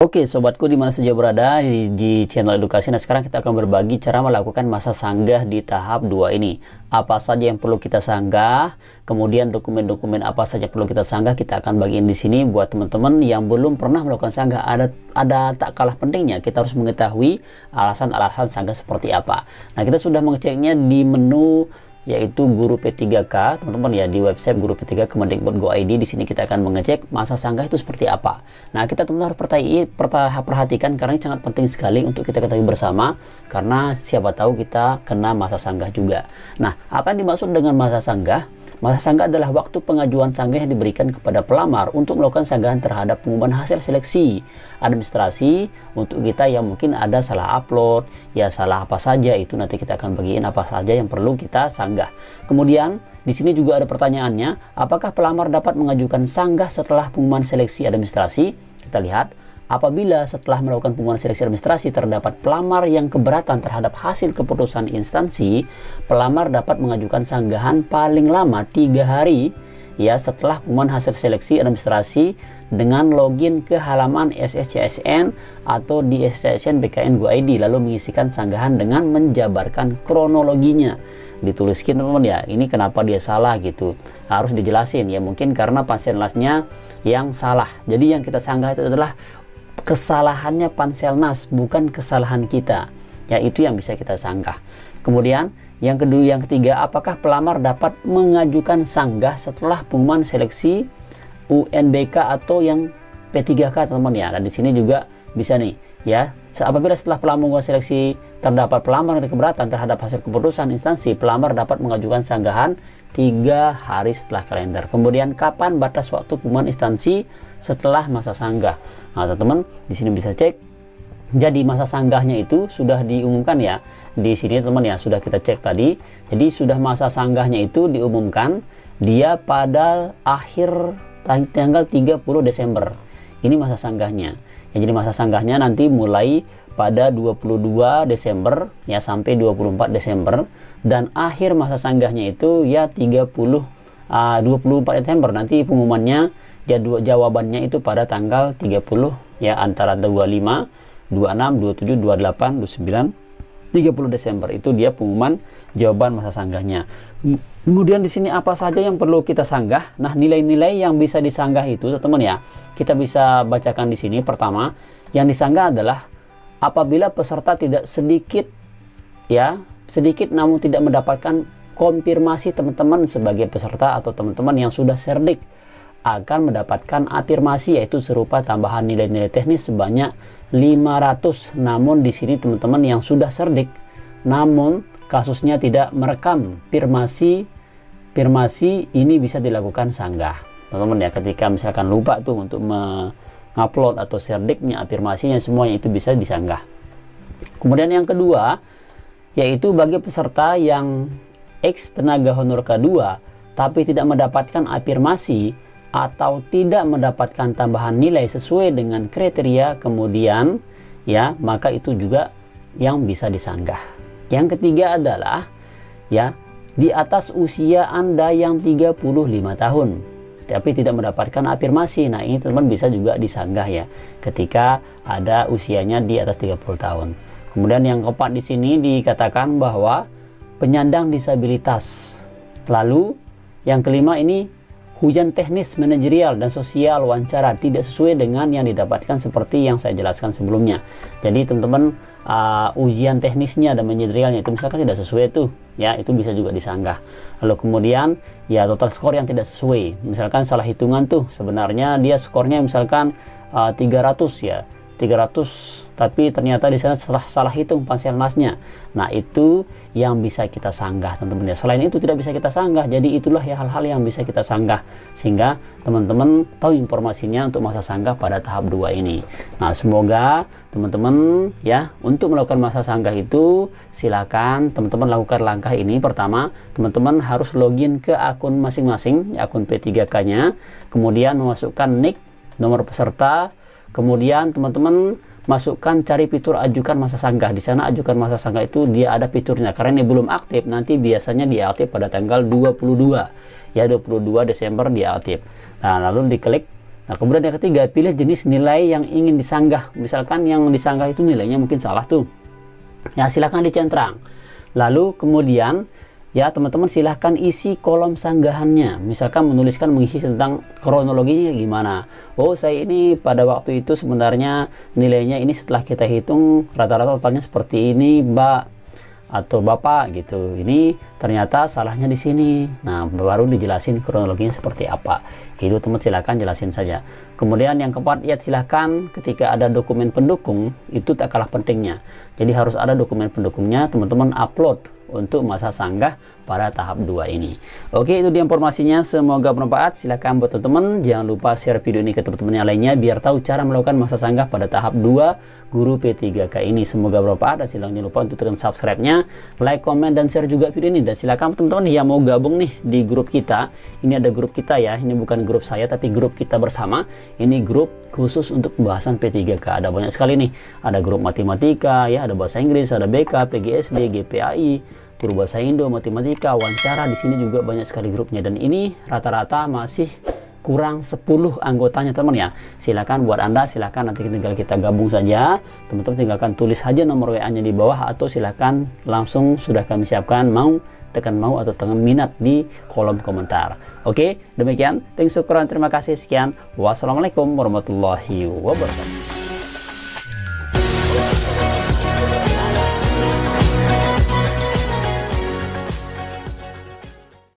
Oke sobatku dimana saja berada di channel edukasi. Nah sekarang kita akan berbagi cara melakukan masa sanggah di tahap 2 ini. Apa saja yang perlu kita sanggah, kemudian dokumen-dokumen apa saja perlu kita sanggah, kita akan bagiin di sini buat teman-teman yang belum pernah melakukan sanggah. Ada tak kalah pentingnya kita harus mengetahui alasan-alasan sanggah seperti apa. Nah kita sudah mengeceknya di menu yaitu Guru P3K, teman-teman ya, di website Guru P3 Kemendikbud.go.id. Di sini kita akan mengecek masa sanggah itu seperti apa. Nah, kita teman-teman harus perhatikan karena ini sangat penting sekali untuk kita ketahui bersama, karena siapa tahu kita kena masa sanggah juga. Nah, apa yang dimaksud dengan masa sanggah? Masa sanggah adalah waktu pengajuan sanggah yang diberikan kepada pelamar untuk melakukan sanggahan terhadap pengumuman hasil seleksi administrasi. Untuk kita yang mungkin ada salah upload, ya salah apa saja, itu nanti kita akan bagiin apa saja yang perlu kita sanggah. Kemudian di sini juga ada pertanyaannya, apakah pelamar dapat mengajukan sanggah setelah pengumuman seleksi administrasi? Kita lihat, apabila setelah melakukan pengumuman seleksi administrasi terdapat pelamar yang keberatan terhadap hasil keputusan instansi, pelamar dapat mengajukan sanggahan paling lama 3 hari ya setelah pengumuman hasil seleksi administrasi dengan login ke halaman SSCSN atau di SSCSN BKN.go.id, lalu mengisikan sanggahan dengan menjabarkan kronologinya. Dituliskan teman-teman ya, ini kenapa dia salah gitu, harus dijelasin ya, mungkin karena panselnasnya yang salah. Jadi yang kita sanggah itu adalah kesalahannya Panselnas, bukan kesalahan kita. Ya, itu yang bisa kita sanggah. Kemudian yang kedua, yang ketiga, apakah pelamar dapat mengajukan sanggah setelah pengumuman seleksi UNBK atau yang P3K, teman-teman ya. Dan di sini juga bisa nih ya, apabila setelah pelamar seleksi terdapat pelamar yang keberatan terhadap hasil keputusan instansi, pelamar dapat mengajukan sanggahan 3 hari setelah kalender. Kemudian kapan batas waktu pengumuman instansi setelah masa sanggah? Nah teman-teman di sini bisa cek. Jadi masa sanggahnya itu sudah diumumkan ya di sini teman ya, sudah kita cek tadi. Jadi sudah masa sanggahnya itu diumumkan dia pada akhir tanggal 30 Desember. Ini masa sanggahnya. Ya, jadi masa sanggahnya nanti mulai pada 22 Desember ya sampai 24 Desember, dan akhir masa sanggahnya itu ya 24 Desember. Nanti pengumumannya jawabannya itu pada tanggal 30 ya, antara 25, 26, 27, 28, 29, 30 Desember itu dia pengumuman jawaban masa sanggahnya. Kemudian di sini apa saja yang perlu kita sanggah? Nah, nilai-nilai yang bisa disanggah itu teman-teman ya, kita bisa bacakan di sini. Pertama, yang disanggah adalah apabila peserta tidak sedikit namun tidak mendapatkan konfirmasi teman-teman sebagai peserta, atau teman-teman yang sudah serdik akan mendapatkan afirmasi, yaitu serupa tambahan nilai-nilai teknis sebanyak 500. Namun di sini teman-teman yang sudah serdik namun kasusnya tidak merekam firmasi ini bisa dilakukan sanggah teman-teman ya. Ketika misalkan lupa tuh untuk mengupload atau serdiknya, afirmasinya, semuanya itu bisa disanggah. Kemudian yang kedua, yaitu bagi peserta yang X tenaga honor K2 tapi tidak mendapatkan afirmasi atau tidak mendapatkan tambahan nilai sesuai dengan kriteria, kemudian ya maka itu juga yang bisa disanggah. Yang ketiga adalah ya di atas usia Anda yang 35 tahun tapi tidak mendapatkan afirmasi. Nah, ini teman-teman bisa juga disanggah ya ketika ada usianya di atas 30 tahun. Kemudian yang keempat di sini dikatakan bahwa penyandang disabilitas. Lalu yang kelima ini hujan teknis, manajerial, dan sosial wawancara tidak sesuai dengan yang didapatkan seperti yang saya jelaskan sebelumnya. Jadi teman-teman ujian teknisnya dan manajerialnya itu misalkan tidak sesuai tuh ya, itu bisa juga disanggah. Lalu kemudian ya total skor yang tidak sesuai, misalkan salah hitungan tuh, sebenarnya dia skornya misalkan 300 ya, 300 tapi ternyata di sana salah hitung panselnasnya. Nah, itu yang bisa kita sanggah teman-teman ya. Selain itu tidak bisa kita sanggah. Jadi itulah ya hal-hal yang bisa kita sanggah sehingga teman-teman tahu informasinya untuk masa sanggah pada tahap 2 ini. Nah, semoga teman-teman ya untuk melakukan masa sanggah itu silakan teman-teman lakukan langkah ini. Pertama, teman-teman harus login ke akun masing-masing, akun P3K-nya, kemudian memasukkan NIK, nomor peserta. Kemudian teman-teman masukkan cari fitur ajukan masa sanggah. Di sana ajukan masa sanggah itu dia ada fiturnya. Karena ini belum aktif, nanti biasanya dia aktif pada tanggal 22. Ya, 22 Desember dia aktif. Nah, lalu diklik. Nah, kemudian yang ketiga, pilih jenis nilai yang ingin disanggah. Misalkan yang disanggah itu nilainya mungkin salah tuh. Ya, silahkan dicentrang. Lalu kemudian ya teman-teman silahkan isi kolom sanggahannya. Misalkan mengisi tentang kronologinya gimana. Oh, saya ini pada waktu itu sebenarnya nilainya ini, setelah kita hitung rata-rata totalnya seperti ini, Mbak atau Bapak gitu. Ini ternyata salahnya di sini. Nah, baru dijelasin kronologinya seperti apa. Itu teman silahkan jelasin saja. Kemudian yang keempat, ya silahkan ketika ada dokumen pendukung itu tak kalah pentingnya. Jadi harus ada dokumen pendukungnya, teman-teman upload untuk masa sanggah pada tahap 2 ini. Oke, itu dia informasinya, semoga bermanfaat. Silahkan buat teman-teman jangan lupa share video ini ke teman-teman yang lainnya biar tahu cara melakukan masa sanggah pada tahap 2 guru P3K ini. Semoga bermanfaat, dan silahkan jangan lupa untuk tekan subscribe-nya, like, komen, dan share juga video ini. Dan silahkan teman-teman yang mau gabung nih di grup kita. Ini ada grup kita ya, ini bukan grup saya tapi grup kita bersama. Ini grup khusus untuk pembahasan P3K. Ada banyak sekali nih, ada grup matematika ya, ada bahasa Inggris, ada BK, PGSD, GPAI, guru bahasa Indo, matematika, wawancara. Di sini juga banyak sekali grupnya, dan ini rata-rata masih kurang 10 anggotanya teman ya. Silakan buat Anda, silakan nanti tinggal kita gabung saja. Teman-teman tinggalkan tulis saja nomor WA-nya di bawah, atau silakan langsung sudah kami siapkan, mau tekan mau atau tekan minat di kolom komentar. Oke, demikian. Terima kasih, sekian. Wassalamualaikum warahmatullahi wabarakatuh.